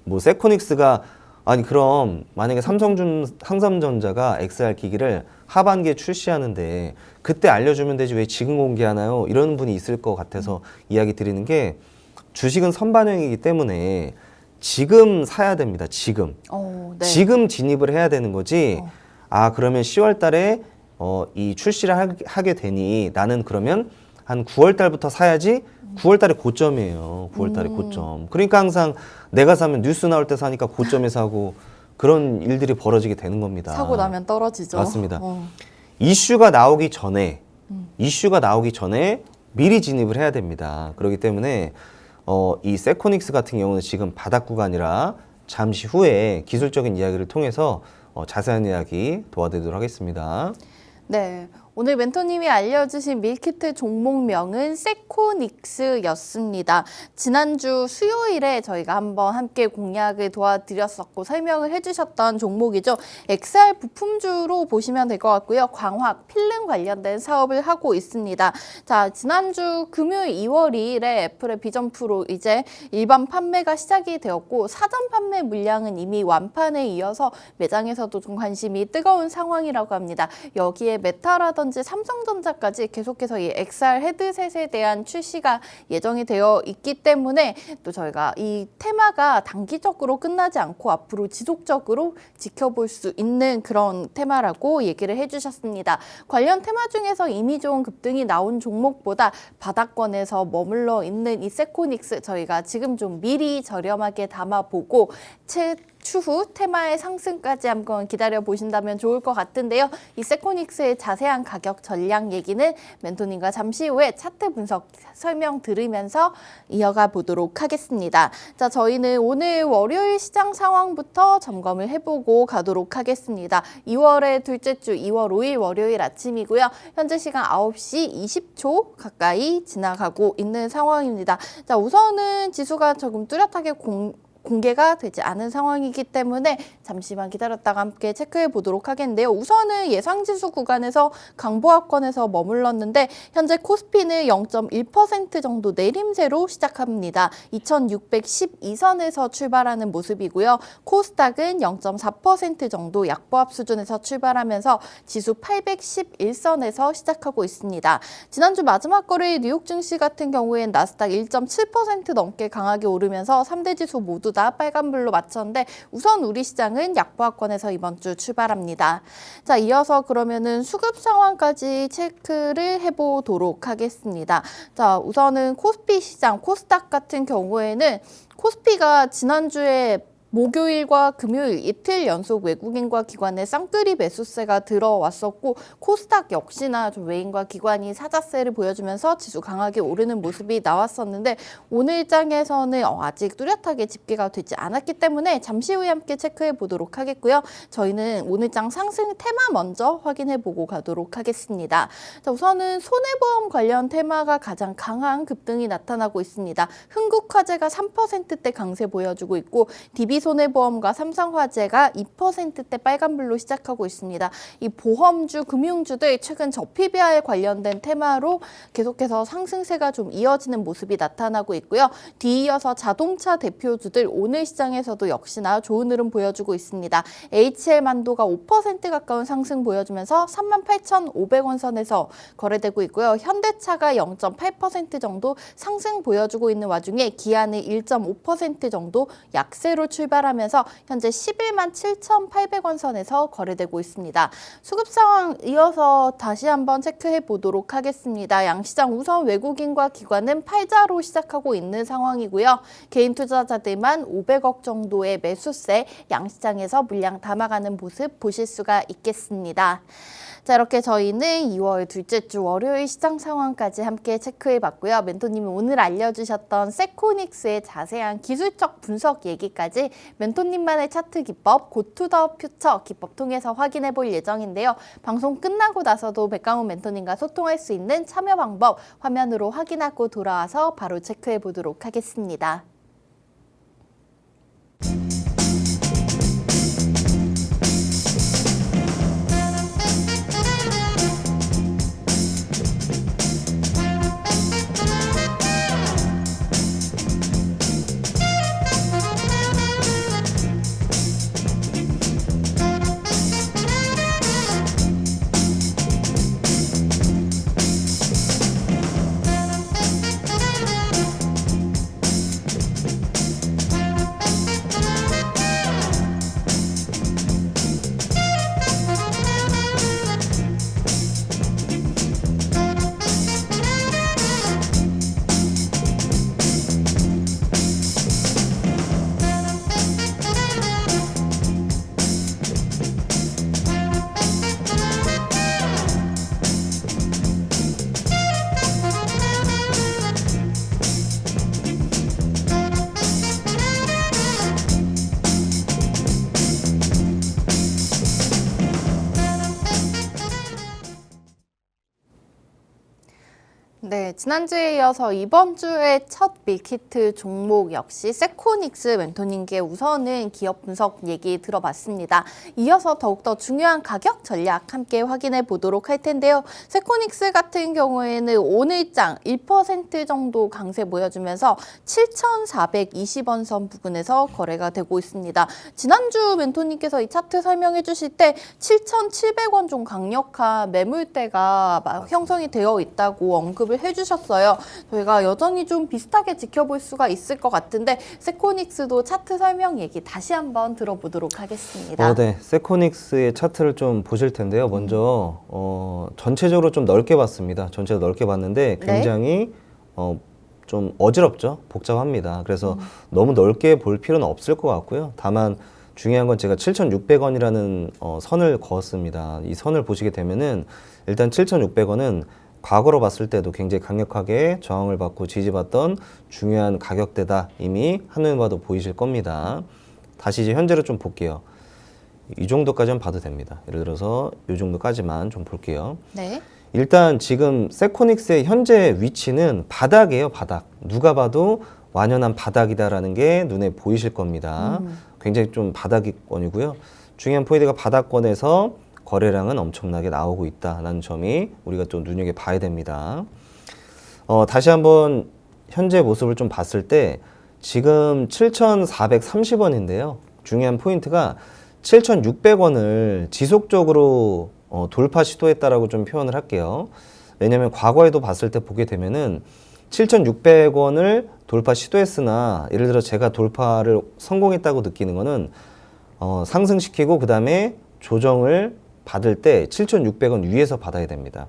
뭐 세코닉스가 아니 그럼 만약에 삼성전자가 XR 기기를 하반기에 출시하는데 그때 알려주면 되지 왜 지금 공개하나요? 이런 분이 있을 것 같아서 이야기 드리는 게 주식은 선반영이기 때문에 지금 사야 됩니다. 지금. 네. 지금 진입을 해야 되는 거지. 그러면 10월 달에 이 출시를 하게 되니 나는 그러면 한 9월 달부터 사야지. 9월 달에 고점이에요. 9월 달에 고점. 그러니까 항상 내가 사면 뉴스 나올 때 사니까 고점에 사고 그런 일들이 벌어지게 되는 겁니다. 사고 나면 떨어지죠. 맞습니다. 이슈가 나오기 전에 미리 진입을 해야 됩니다. 그렇기 때문에 이 세코닉스 같은 경우는 지금 바닥 구간이라 잠시 후에 기술적인 이야기를 통해서 자세한 이야기 도와드리도록 하겠습니다. 네. 오늘 멘토님이 알려주신 밀키트 종목명은 세코닉스였습니다. 지난주 수요일에 저희가 한번 함께 공략을 도와드렸었고 설명을 해주셨던 종목이죠. XR 부품주로 보시면 될 것 같고요. 광학, 필름 관련된 사업을 하고 있습니다. 자, 지난주 금요일 2월 2일에 애플의 비전 프로 이제 일반 판매가 시작이 되었고 사전 판매 물량은 이미 완판에 이어서 매장에서도 좀 관심이 뜨거운 상황이라고 합니다. 여기에 메타라든지 LG전지, 삼성전자까지 계속해서 이 XR 헤드셋에 대한 출시가 예정이 되어 있기 때문에 또 저희가 이 테마가 단기적으로 끝나지 않고 앞으로 지속적으로 지켜볼 수 있는 그런 테마라고 얘기를 해주셨습니다. 관련 테마 중에서 이미 좋은 급등이 나온 종목보다 바닥권에서 머물러 있는 이 세코닉스 저희가 지금 좀 미리 저렴하게 담아보고 추후 테마의 상승까지 한번 기다려 보신다면 좋을 것 같은데요. 이 세코닉스의 자세한 가격 전략 얘기는 멘토님과 잠시 후에 차트 분석 설명 들으면서 이어가 보도록 하겠습니다. 자, 저희는 오늘 월요일 시장 상황부터 점검을 해보고 가도록 하겠습니다. 2월의 둘째 주 2월 5일 월요일 아침이고요. 현재 시간 9시 20초 가까이 지나가고 있는 상황입니다. 자, 우선은 지수가 조금 뚜렷하게 공개가 되지 않은 상황이기 때문에 잠시만 기다렸다가 함께 체크해 보도록 하겠는데요. 우선은 예상지수 구간에서 강보합권에서 머물렀는데 현재 코스피는 0.1% 정도 내림세로 시작합니다. 2612선에서 출발하는 모습이고요. 코스닥은 0.4% 정도 약보합 수준에서 출발하면서 지수 811선에서 시작하고 있습니다. 지난주 마지막 거래일 뉴욕 증시 같은 경우엔 나스닥 1.7% 넘게 강하게 오르면서 3대 지수 모두 다 빨간불로 맞췄는데 우선 우리 시장은 약보합권에서 이번 주 출발합니다. 자, 이어서 그러면은 수급 상황까지 체크를 해보도록 하겠습니다. 자, 우선은 코스피 시장, 코스닥 같은 경우에는 코스피가 지난주에 목요일과 금요일 이틀 연속 외국인과 기관의 쌍끌이 매수세가 들어왔었고 코스닥 역시나 좀 외인과 기관이 사자세를 보여주면서 지수 강하게 오르는 모습이 나왔었는데 오늘 장에서는 아직 뚜렷하게 집계가 되지 않았기 때문에 잠시 후에 함께 체크해 보도록 하겠고요. 저희는 오늘 장 상승 테마 먼저 확인해 보고 가도록 하겠습니다. 자, 우선은 손해보험 관련 테마가 가장 강한 급등이 나타나고 있습니다. 흥국화재가 3%대 강세 보여주고 있고 DB손해보험과 삼성화재가 2%대 빨간불로 시작하고 있습니다. 이 보험주, 금융주들 최근 저PBR 관련된 테마로 계속해서 상승세가 좀 이어지는 모습이 나타나고 있고요. 뒤이어서 자동차 대표주들 오늘 시장에서도 역시나 좋은 흐름 보여주고 있습니다. HL만도가 5% 가까운 상승 보여주면서 38,500원 선에서 거래되고 있고요. 현대차가 0.8% 정도 상승 보여주고 있는 와중에 기아는 1.5% 정도 약세로 출발하면서 현재 11만 7,800원 선에서 거래되고 있습니다. 수급 상황 이어서 다시 한번 체크해 보도록 하겠습니다. 양시장 우선 외국인과 기관은 팔자로 시작하고 있는 상황이고요. 개인 투자자들만 500억 정도의 매수세 양시장에서 물량 담아가는 모습 보실 수가 있겠습니다. 자, 이렇게 저희는 2월 둘째 주 월요일 시장 상황까지 함께 체크해 봤고요. 멘토님이 오늘 알려주셨던 세코닉스의 자세한 기술적 분석 얘기까지 멘토님만의 차트 기법, 고투더 퓨처 기법 통해서 확인해 볼 예정인데요. 방송 끝나고 나서도 백강훈 멘토님과 소통할 수 있는 참여 방법 화면으로 확인하고 돌아와서 바로 체크해 보도록 하겠습니다. 네, 지난주에 이어서 이번 주에 첫 밀키트 종목 역시 세코닉스 멘토님께 우선은 기업 분석 얘기 들어봤습니다. 이어서 더욱더 중요한 가격 전략 함께 확인해 보도록 할 텐데요. 세코닉스 같은 경우에는 오늘장 1% 정도 강세 보여주면서 7,420원 선 부근에서 거래가 되고 있습니다. 지난주 멘토님께서 이 차트 설명해 주실 때 7,700원 좀 강력한 매물대가 형성이 되어 있다고 언급을 해주셨어요. 저희가 여전히 좀 비슷하게 지켜볼 수가 있을 것 같은데 세코닉스도 차트 설명 얘기 다시 한번 들어보도록 하겠습니다. 네. 세코닉스의 차트를 좀 보실 텐데요. 먼저 전체적으로 좀 넓게 봤습니다. 전체적으로 넓게 봤는데 굉장히 좀 어지럽죠. 복잡합니다. 그래서 너무 넓게 볼 필요는 없을 것 같고요. 다만 중요한 건 제가 7,600원이라는 선을 그었습니다. 이 선을 보시게 되면은 일단 7,600원은 과거로 봤을 때도 굉장히 강력하게 저항을 받고 지지받던 중요한 가격대다. 이미 한눈에 봐도 보이실 겁니다. 다시 이제 현재로 좀 볼게요. 이 정도까지만 봐도 됩니다. 예를 들어서 이 정도까지만 좀 볼게요. 네. 일단 지금 세코닉스의 현재 위치는 바닥이에요, 바닥. 누가 봐도 완연한 바닥이다라는 게 눈에 보이실 겁니다. 굉장히 좀 바닥권이고요. 중요한 포인트가 바닥권에서 거래량은 엄청나게 나오고 있다는 점이 우리가 좀 눈여겨봐야 됩니다. 다시 한번 현재 모습을 좀 봤을 때 지금 7,430원인데요. 중요한 포인트가 7,600원을 지속적으로 돌파 시도했다라고 좀 표현을 할게요. 왜냐하면 과거에도 봤을 때 보게 되면은 7,600원을 돌파 시도했으나 예를 들어 제가 돌파를 성공했다고 느끼는 거는 상승시키고 그 다음에 조정을 받을 때 7,600원 위에서 받아야 됩니다.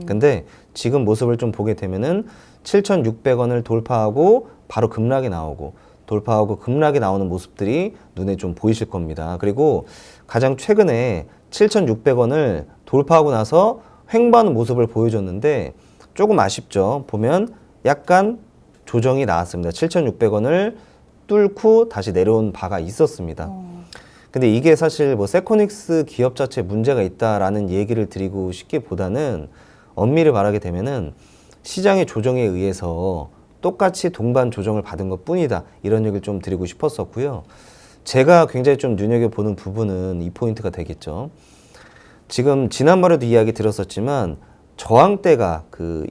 근데 지금 모습을 좀 보게 되면은 7,600원을 돌파하고 바로 급락이 나오고 돌파하고 급락이 나오는 모습들이 눈에 좀 보이실 겁니다. 그리고 가장 최근에 7,600원을 돌파하고 나서 횡보하는 모습을 보여줬는데 조금 아쉽죠. 보면 약간 조정이 나왔습니다. 7,600원을 뚫고 다시 내려온 바가 있었습니다. 근데 이게 사실 뭐 세코닉스 기업 자체에 문제가 있다라는 얘기를 드리고 싶기보다는 엄밀히 말하게 되면은 시장의 조정에 의해서 똑같이 동반 조정을 받은 것 뿐이다. 이런 얘기를 좀 드리고 싶었었고요. 제가 굉장히 좀 눈여겨보는 부분은 이 포인트가 되겠죠. 지금 지난번에도 이야기 들었었지만 저항대가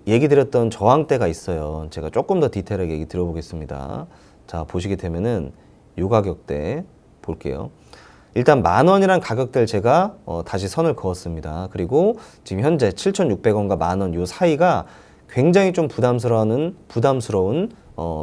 얘기 드렸던 저항대가 있어요. 제가 조금 더 디테일하게 얘기 들어보겠습니다. 자, 보시게 되면은 요 가격대 볼게요. 일단 10,000원이란 가격대를 제가 다시 선을 그었습니다. 그리고 지금 현재 7,600원과 10,000원 요 사이가 굉장히 좀 부담스러운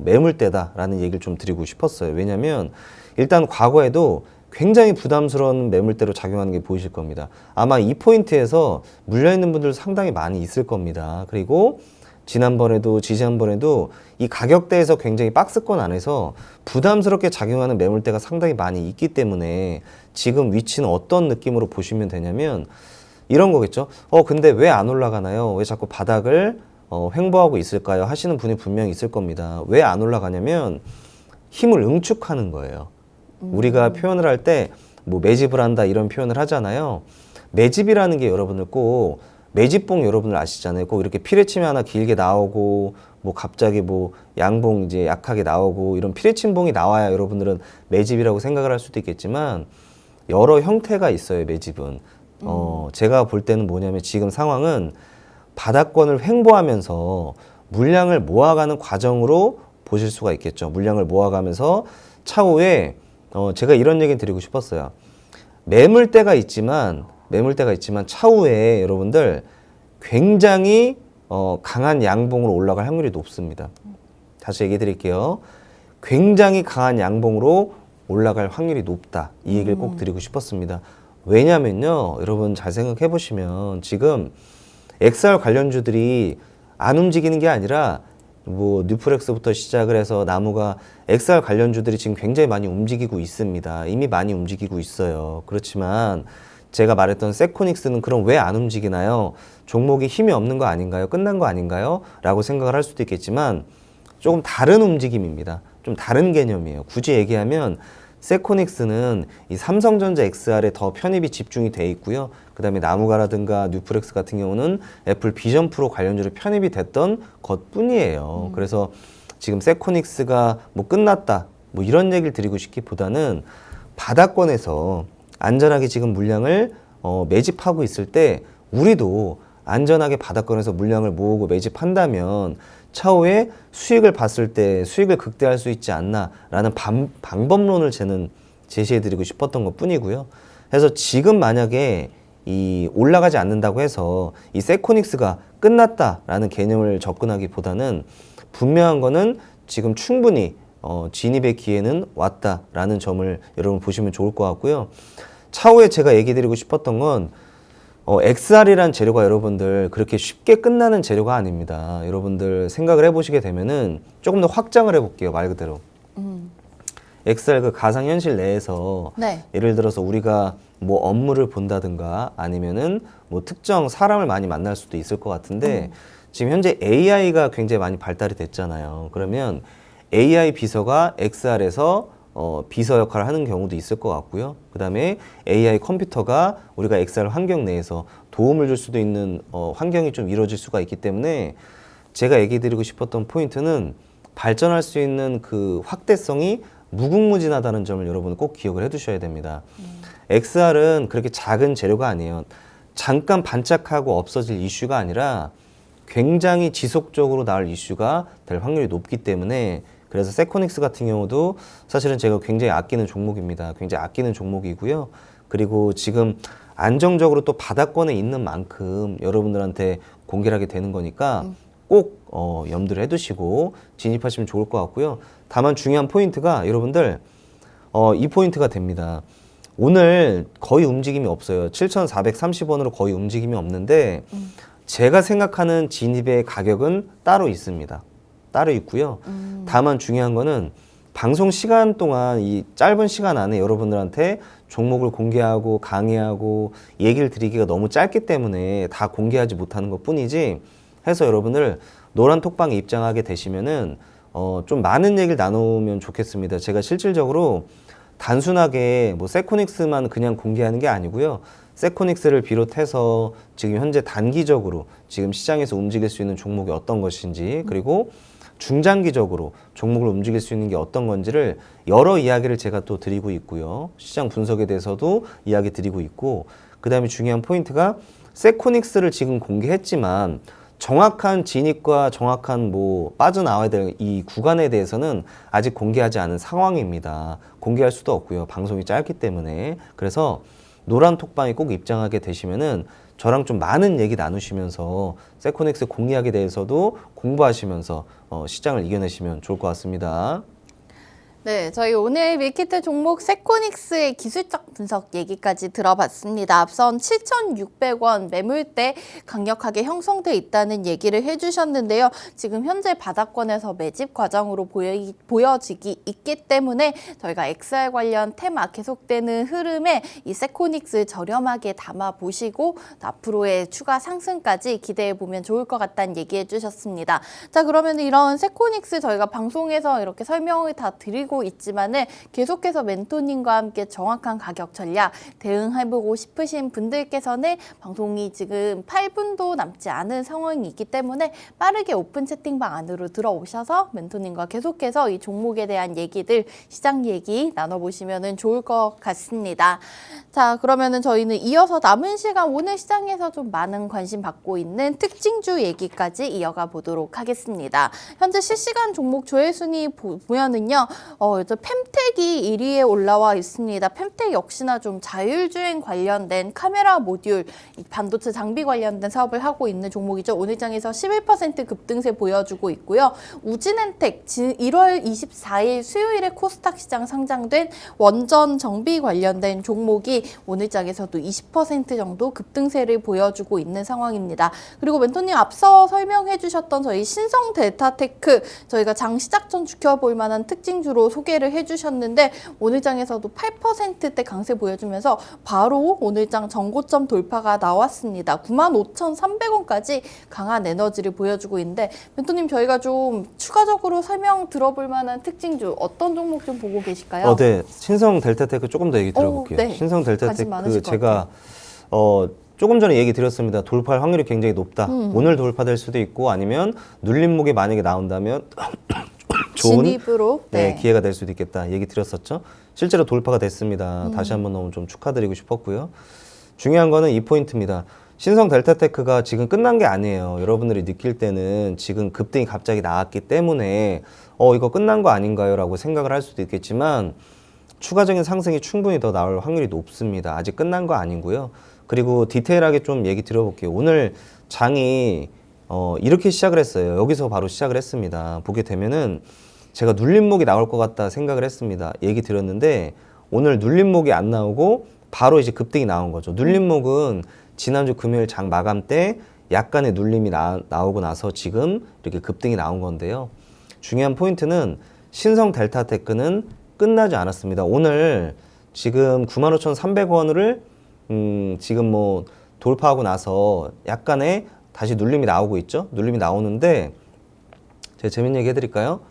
매물대다라는 얘기를 좀 드리고 싶었어요. 왜냐하면 일단 과거에도 굉장히 부담스러운 매물대로 작용하는 게 보이실 겁니다. 아마 이 포인트에서 물려있는 분들 상당히 많이 있을 겁니다. 그리고 지난번에도 지지난번에도 이 가격대에서 굉장히 박스권 안에서 부담스럽게 작용하는 매물대가 상당히 많이 있기 때문에 지금 위치는 어떤 느낌으로 보시면 되냐면 이런 거겠죠. 근데 왜 안 올라가나요? 왜 자꾸 바닥을 횡보하고 있을까요? 하시는 분이 분명히 있을 겁니다. 왜 안 올라가냐면 힘을 응축하는 거예요. 우리가 표현을 할 때 뭐 매집을 한다 이런 표현을 하잖아요. 매집이라는 게 여러분들 꼭 매집봉 여러분들 아시잖아요. 꼭 이렇게 피레침이 하나 길게 나오고 뭐 갑자기 뭐 양봉 이제 약하게 나오고 이런 피레침봉이 나와야 여러분들은 매집이라고 생각을 할 수도 있겠지만 여러 형태가 있어요. 매집은. 제가 볼 때는 뭐냐면 지금 상황은 바닥권을 횡보하면서 물량을 모아가는 과정으로 보실 수가 있겠죠. 물량을 모아가면서 차후에 제가 이런 얘기 드리고 싶었어요. 매물대가 있지만 차후에 여러분들 굉장히 강한 양봉으로 올라갈 확률이 높습니다. 다시 얘기해 드릴게요. 굉장히 강한 양봉으로 올라갈 확률이 높다. 이 얘기를 꼭 드리고 싶었습니다. 왜냐면요. 여러분 잘 생각해 보시면 지금 XR 관련주들이 안 움직이는 게 아니라 뭐 뉴프렉스부터 시작을 해서 나무가 XR 관련주들이 지금 굉장히 많이 움직이고 있습니다. 이미 많이 움직이고 있어요. 그렇지만 제가 말했던 세코닉스는 그럼 왜 안 움직이나요? 종목이 힘이 없는 거 아닌가요? 끝난 거 아닌가요? 라고 생각을 할 수도 있겠지만 조금 다른 움직임입니다. 좀 다른 개념이에요. 굳이 얘기하면 세코닉스는 이 삼성전자 XR에 더 편입이 집중이 돼 있고요. 그 다음에 나무가라든가 뉴프렉스 같은 경우는 애플 비전 프로 관련주로 편입이 됐던 것뿐이에요. 그래서 지금 세코닉스가 뭐 끝났다 뭐 이런 얘기를 드리고 싶기보다는 바닥권에서 안전하게 지금 물량을 매집하고 있을 때 우리도 안전하게 바닥권에서 물량을 모으고 매집한다면 차후에 수익을 봤을 때 수익을 극대화할 수 있지 않나라는 방법론을 저는 제시해드리고 싶었던 것 뿐이고요. 그래서 지금 만약에 이 올라가지 않는다고 해서 이 세코닉스가 끝났다라는 개념을 접근하기보다는 분명한 거는 지금 충분히 진입의 기회는 왔다라는 점을 여러분 보시면 좋을 것 같고요. 차후에 제가 얘기 드리고 싶었던 건 XR이란 재료가 여러분들 그렇게 쉽게 끝나는 재료가 아닙니다. 여러분들 생각을 해보시게 되면은 조금 더 확장을 해볼게요. 말 그대로. XR 그 가상현실 내에서 네. 예를 들어서 우리가 뭐 업무를 본다든가 아니면은 뭐 특정 사람을 많이 만날 수도 있을 것 같은데 지금 현재 AI가 굉장히 많이 발달이 됐잖아요. 그러면 AI 비서가 XR에서 비서 역할을 하는 경우도 있을 것 같고요. 그 다음에 AI 컴퓨터가 우리가 XR 환경 내에서 도움을 줄 수도 있는 환경이 좀 이루어질 수가 있기 때문에 제가 얘기 드리고 싶었던 포인트는 발전할 수 있는 그 확대성이 무궁무진하다는 점을 여러분 꼭 기억을 해 두셔야 됩니다. XR은 그렇게 작은 재료가 아니에요. 잠깐 반짝하고 없어질 이슈가 아니라 굉장히 지속적으로 나올 이슈가 될 확률이 높기 때문에 그래서 세코닉스 같은 경우도 사실은 제가 굉장히 아끼는 종목입니다. 굉장히 아끼는 종목이고요. 그리고 지금 안정적으로 또 바닥권에 있는 만큼 여러분들한테 공개를 하게 되는 거니까 꼭 염두를 해두시고 진입하시면 좋을 것 같고요. 다만 중요한 포인트가 여러분들 이 포인트가 됩니다. 오늘 거의 움직임이 없어요. 7,430원으로 거의 움직임이 없는데 제가 생각하는 진입의 가격은 따로 있습니다. 따로 있고요. 다만 중요한 거는 방송 시간 동안 이 짧은 시간 안에 여러분들한테 종목을 공개하고 강의하고 얘기를 드리기가 너무 짧기 때문에 다 공개하지 못하는 것 뿐이지 해서 여러분들 노란 톡방에 입장하게 되시면은 좀 많은 얘기를 나누면 좋겠습니다. 제가 실질적으로 단순하게 뭐 세코닉스만 그냥 공개하는 게 아니고요. 세코닉스를 비롯해서 지금 현재 단기적으로 지금 시장에서 움직일 수 있는 종목이 어떤 것인지 그리고 중장기적으로 종목을 움직일 수 있는 게 어떤 건지를 여러 이야기를 제가 또 드리고 있고요. 시장 분석에 대해서도 이야기 드리고 있고 그 다음에 중요한 포인트가 세코닉스를 지금 공개했지만 정확한 진입과 정확한 뭐 빠져나와야 될 이 구간에 대해서는 아직 공개하지 않은 상황입니다. 공개할 수도 없고요. 방송이 짧기 때문에. 그래서 노란 톡방에 꼭 입장하게 되시면은 저랑 좀 많은 얘기 나누시면서 세코닉스 공략에 대해서도 공부하시면서 시장을 이겨내시면 좋을 것 같습니다. 네, 저희 오늘 밀키트 종목 세코닉스의 기술적 분석 얘기까지 들어봤습니다. 앞선 7,600원 매물대 강력하게 형성돼 있다는 얘기를 해주셨는데요. 지금 현재 바닥권에서 매집 과정으로 보여지기 있기 때문에 저희가 XR 관련 테마 계속되는 흐름에 이 세코닉스 저렴하게 담아보시고 앞으로의 추가 상승까지 기대해보면 좋을 것 같다는 얘기해 주셨습니다. 자, 그러면 이런 세코닉스 저희가 방송에서 이렇게 설명을 다 드리고 있지만은 계속해서 멘토님과 함께 정확한 가격 전략 대응해보고 싶으신 분들께서는 방송이 지금 8분도 남지 않은 상황이 있기 때문에 빠르게 오픈 채팅방 안으로 들어오셔서 멘토님과 계속해서 이 종목에 대한 얘기들 시장 얘기 나눠보시면 좋을 것 같습니다. 자, 그러면은 저희는 이어서 남은 시간 오늘 시장에서 좀 많은 관심 받고 있는 특징주 얘기까지 이어가 보도록 하겠습니다. 현재 실시간 종목 조회순위 보면은요. 펜텍이 1위에 올라와 있습니다. 펜텍 역시나 좀 자율주행 관련된 카메라 모듈, 반도체 장비 관련된 사업을 하고 있는 종목이죠. 오늘 장에서 11% 급등세 보여주고 있고요. 우진엔텍 1월 24일 수요일에 코스닥 시장 상장된 원전 정비 관련된 종목이 오늘 장에서도 20% 정도 급등세를 보여주고 있는 상황입니다. 그리고 멘토님 앞서 설명해 주셨던 저희 신성 델타테크 저희가 장 시작 전 지켜볼 만한 특징주로 종목으로 소개를 해주셨는데 오늘 장에서도 8%대 강세 보여주면서 바로 오늘 장 전고점 돌파가 나왔습니다. 95,300원까지 강한 에너지를 보여주고 있는데 멘토님 저희가 좀 추가적으로 설명 들어볼 만한 특징주 어떤 종목 좀 보고 계실까요? 네. 신성 델타테크 조금 더 얘기 들어볼게요. 네. 신성 관심 델타테크 많으실 것 제가 조금 전에 얘기 드렸습니다. 돌파할 확률이 굉장히 높다. 오늘 돌파될 수도 있고 아니면 눌림목이 만약에 나온다면 좋은 진입으로 네, 기회가 될 수도 있겠다 얘기 드렸었죠. 실제로 돌파가 됐습니다. 다시 한번 너무 좀 축하드리고 싶었고요. 중요한 거는 이 포인트입니다. 신성 델타테크가 지금 끝난 게 아니에요. 여러분들이 느낄 때는 지금 급등이 갑자기 나왔기 때문에 이거 끝난 거 아닌가요? 라고 생각을 할 수도 있겠지만 추가적인 상승이 충분히 더 나올 확률이 높습니다. 아직 끝난 거 아니고요. 그리고 디테일하게 좀 얘기 드려볼게요. 오늘 장이 이렇게 시작을 했어요. 여기서 바로 시작을 했습니다. 보게 되면은 제가 눌림목이 나올 것 같다 생각을 했습니다. 얘기 드렸는데 오늘 눌림목이 안 나오고 바로 이제 급등이 나온 거죠. 눌림목은 지난주 금요일 장 마감 때 약간의 눌림이 나오고 나서 지금 이렇게 급등이 나온 건데요. 중요한 포인트는 신성 델타테크는 끝나지 않았습니다. 오늘 지금 95,300원을 지금 뭐 돌파하고 나서 약간의 다시 눌림이 나오고 있죠. 눌림이 나오는데 제가 재밌는 얘기 해드릴까요?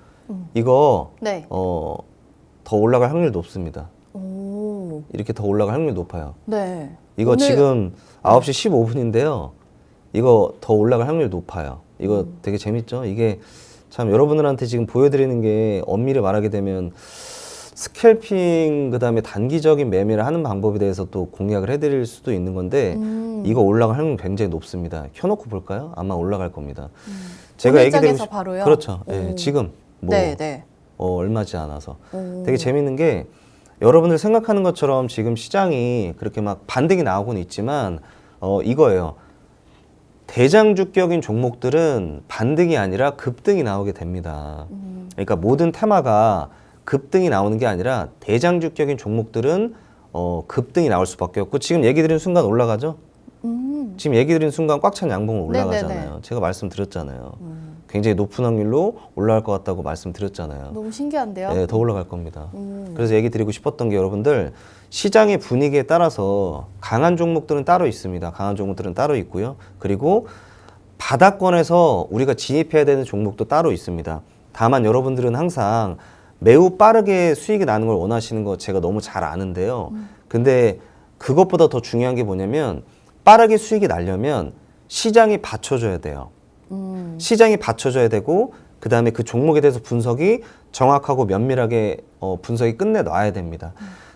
이거 네. 더 올라갈 확률이 높습니다. 오. 이렇게 더 올라갈 확률이 높아요. 네. 이거 오늘- 지금 9시 15분인데요. 이거 더 올라갈 확률이 높아요. 이거 되게 재밌죠? 이게 참 여러분들한테 지금 보여드리는 게 엄밀히 말하게 되면 스캘핑 그다음에 단기적인 매매를 하는 방법에 대해서 또 공략을 해드릴 수도 있는 건데 이거 올라갈 확률이 굉장히 높습니다. 켜놓고 볼까요? 아마 올라갈 겁니다. 제가 오늘 얘기드리고 장에서 바로요? 그렇죠. 오. 예, 지금 뭐 네, 네. 얼마지 않아서 오. 되게 재밌는 게 여러분들 생각하는 것처럼 지금 시장이 그렇게 막 반등이 나오고는 있지만 이거예요. 대장주격인 종목들은 반등이 아니라 급등이 나오게 됩니다. 그러니까 모든 테마가 급등이 나오는 게 아니라 대장주격인 종목들은 급등이 나올 수밖에 없고 지금 얘기 드린 순간 올라가죠? 지금 얘기 드린 순간 꽉 찬 양봉은 올라가잖아요. 네네네. 제가 말씀드렸잖아요. 굉장히 높은 확률로 올라갈 것 같다고 말씀드렸잖아요. 너무 신기한데요? 네, 더 올라갈 겁니다. 그래서 얘기 드리고 싶었던 게 여러분들 시장의 분위기에 따라서 강한 종목들은 따로 있습니다. 강한 종목들은 따로 있고요. 그리고 바닥권에서 우리가 진입해야 되는 종목도 따로 있습니다. 다만 여러분들은 항상 매우 빠르게 수익이 나는 걸 원하시는 거 제가 너무 잘 아는데요. 근데 그것보다 더 중요한 게 뭐냐면 빠르게 수익이 나려면 시장이 받쳐줘야 돼요. 시장이 받쳐줘야 되고 그 다음에 그 종목에 대해서 분석이 정확하고 면밀하게 분석이 끝내 놔야 됩니다.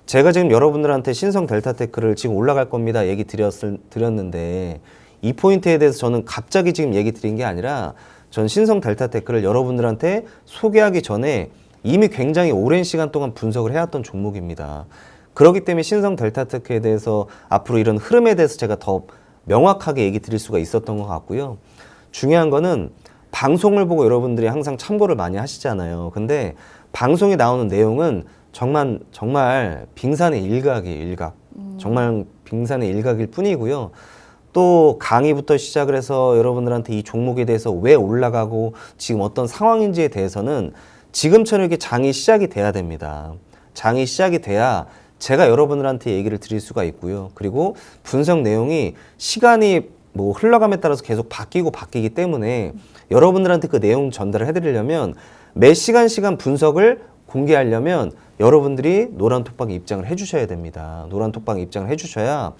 제가 지금 여러분들한테 신성 델타테크를 지금 올라갈 겁니다 얘기 드렸는데 이 포인트에 대해서 저는 갑자기 지금 얘기 드린 게 아니라 전 신성 델타테크를 여러분들한테 소개하기 전에 이미 굉장히 오랜 시간 동안 분석을 해왔던 종목입니다. 그렇기 때문에 신성 델타테크에 대해서 앞으로 이런 흐름에 대해서 제가 더 명확하게 얘기 드릴 수가 있었던 것 같고요. 중요한 거는 방송을 보고 여러분들이 항상 참고를 많이 하시잖아요. 근데 방송에 나오는 내용은 정말 빙산의 일각이에요, 일각. 정말 빙산의 일각일 뿐이고요. 또 강의부터 시작을 해서 여러분들한테 이 종목에 대해서 왜 올라가고 지금 어떤 상황인지에 대해서는 지금처럼 이렇게 장이 시작이 돼야 됩니다. 장이 시작이 돼야 제가 여러분들한테 얘기를 드릴 수가 있고요. 그리고 분석 내용이 시간이 뭐 흘러감에 따라서 계속 바뀌기 때문에 여러분들한테 그 내용 전달을 해드리려면 매 시간 분석을 공개하려면 여러분들이 노란톡방에 입장을 해주셔야 됩니다. 노란톡방에 입장을 해주셔야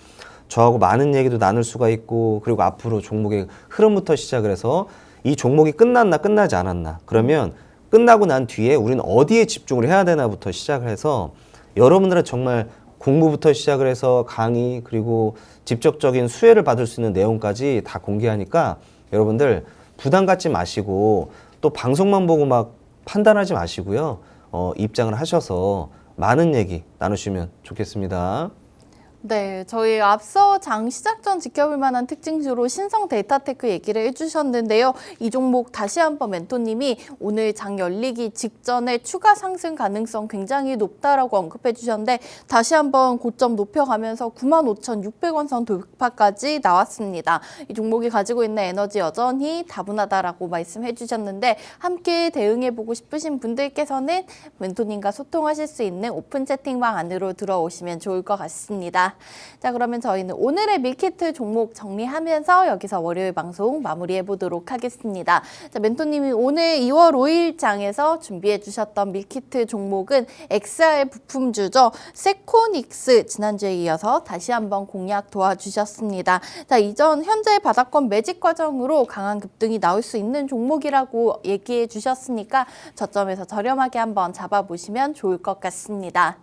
저하고 많은 얘기도 나눌 수가 있고 그리고 앞으로 종목의 흐름부터 시작을 해서 이 종목이 끝났나 끝나지 않았나 그러면 끝나고 난 뒤에 우리는 어디에 집중을 해야 되나부터 시작을 해서 여러분들은 정말 공부부터 시작을 해서 강의 그리고 직접적인 수혜를 받을 수 있는 내용까지 다 공개하니까 여러분들 부담 갖지 마시고 또 방송만 보고 막 판단하지 마시고요. 입장을 하셔서 많은 얘기 나누시면 좋겠습니다. 네, 저희 앞서 장 시작 전 지켜볼 만한 특징주로 신성 데이터테크 얘기를 해주셨는데요. 이 종목 다시 한번 멘토님이 오늘 장 열리기 직전에 추가 상승 가능성 굉장히 높다라고 언급해 주셨는데 다시 한번 고점 높여가면서 95,600원 선 돌파까지 나왔습니다. 이 종목이 가지고 있는 에너지 여전히 다분하다라고 말씀해 주셨는데 함께 대응해보고 싶으신 분들께서는 멘토님과 소통하실 수 있는 오픈 채팅방 안으로 들어오시면 좋을 것 같습니다. 자, 그러면 저희는 오늘의 밀키트 종목 정리하면서 여기서 월요일 방송 마무리해 보도록 하겠습니다. 자, 멘토님이 오늘 2월 5일 장에서 준비해 주셨던 밀키트 종목은 XR 부품주죠. 세코닉스 지난주에 이어서 다시 한번 공략 도와주셨습니다. 자, 이전 현재 바닥권 매직 과정으로 강한 급등이 나올 수 있는 종목이라고 얘기해 주셨으니까 저점에서 저렴하게 한번 잡아보시면 좋을 것 같습니다.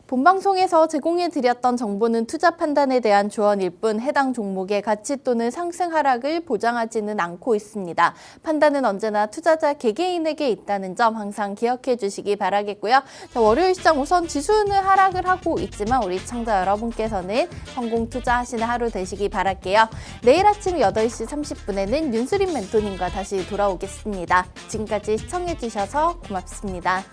본방송에서 제공해드렸던 정보는 투자 판단에 대한 조언일 뿐 해당 종목의 가치 또는 상승 하락을 보장하지는 않고 있습니다. 판단은 언제나 투자자 개개인에게 있다는 점 항상 기억해 주시기 바라겠고요. 자, 월요일 시장 우선 지수는 하락을 하고 있지만 우리 시청자 여러분께서는 성공 투자하시는 하루 되시기 바랄게요. 내일 아침 8시 30분에는 윤수림 멘토님과 다시 돌아오겠습니다. 지금까지 시청해 주셔서 고맙습니다.